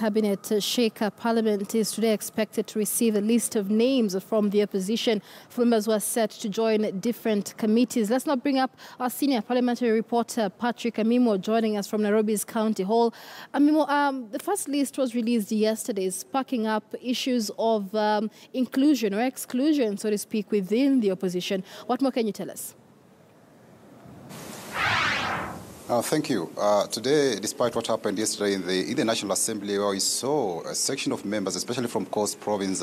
cabinet shaker. Parliament is today expected to receive a list of names from the opposition for members who are set to join different committees. Let's now bring up our senior parliamentary reporter, Patrick Amimo, joining us from Nairobi's County Hall. Amimo, the first list was released yesterday, sparking up issues of inclusion or exclusion, so to speak, within the opposition. What more can you tell us? Thank you. Today, despite what happened yesterday in the National Assembly, where we saw a section of members, especially from Coast Province,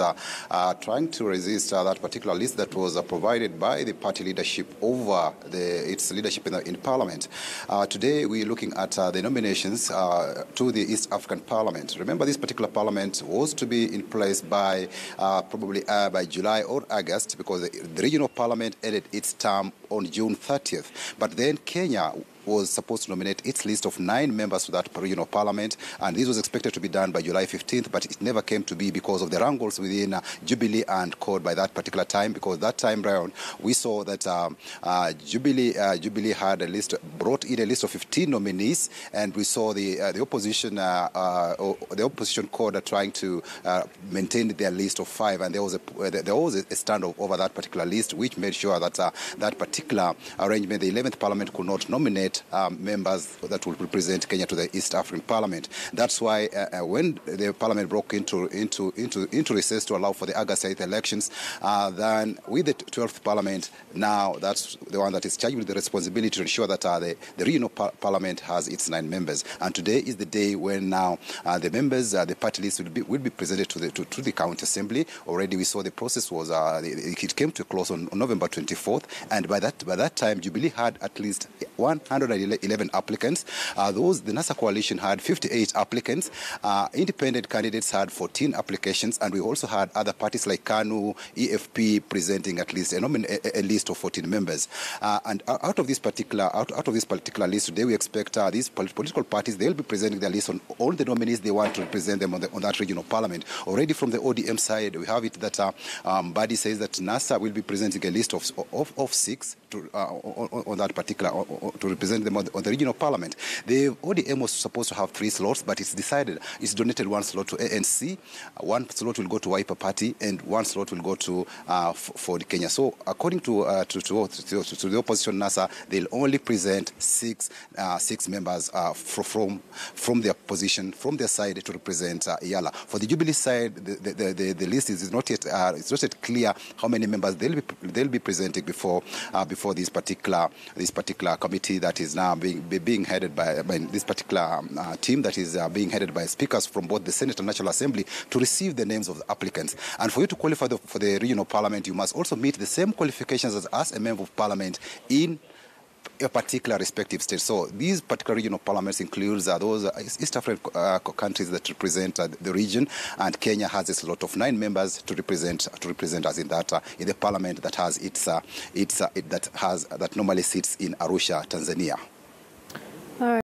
trying to resist that particular list that was provided by the party leadership over its leadership in Parliament. Today, we're looking at the nominations to the East African Parliament. Remember, this particular Parliament was to be in place by probably by July or August, because the regional Parliament ended its term on June 30th. But then Kenya was supposed to nominate its list of 9 members to that regional parliament, and this was expected to be done by July 15th, but it never came to be because of the wrangles within Jubilee and CORD by that particular time, because that time round we saw that Jubilee had brought in a list of 15 nominees, and we saw the opposition CORD trying to maintain their list of 5, and there was a standoff over that particular list, which made sure that that particular arrangement, the 11th Parliament, could not nominate members that will represent Kenya to the East African Parliament. That's why when the Parliament broke into recess to allow for the August 8th elections, then with the 12th Parliament, now that's the one that is charged with the responsibility to ensure that the regional Parliament has its 9 members. And today is the day when now the members, the party list will be presented to the County Assembly. Already we saw the process was it came to a close on November 24th, and by that time Jubilee had at least 111 applicants. The NASA coalition had 58 applicants. Independent candidates had 14 applications, and we also had other parties like KANU, EFP presenting at least a list of 14 members. And out of this particular list today, we expect these political parties, they'll be presenting their list on all the nominees they want to represent them on that regional parliament. Already from the ODM side, we have it that Badi says that NASA will be presenting a list of 6 on that particular to represent them on the regional parliament. The ODM was supposed to have 3 slots, but it's decided it's donated 1 slot to ANC, 1 slot will go to Wiper Party, and 1 slot will go to for Kenya. So according to the opposition NASA, they'll only present 6 members from their position, from their side, to represent EALA. For the Jubilee side, the list is not yet it's not yet clear how many members they'll be presenting before this particular committee that is now being headed by this particular team that is being headed by speakers from both the Senate and National Assembly to receive the names of the applicants. And for you to qualify for the regional parliament, you must also meet the same qualifications as a member of parliament in a particular respective state. So these particular regional parliaments includes those East African countries that represent the region, and Kenya has a slot of 9 members to represent us in the parliament that has that normally sits in Arusha, Tanzania. All right.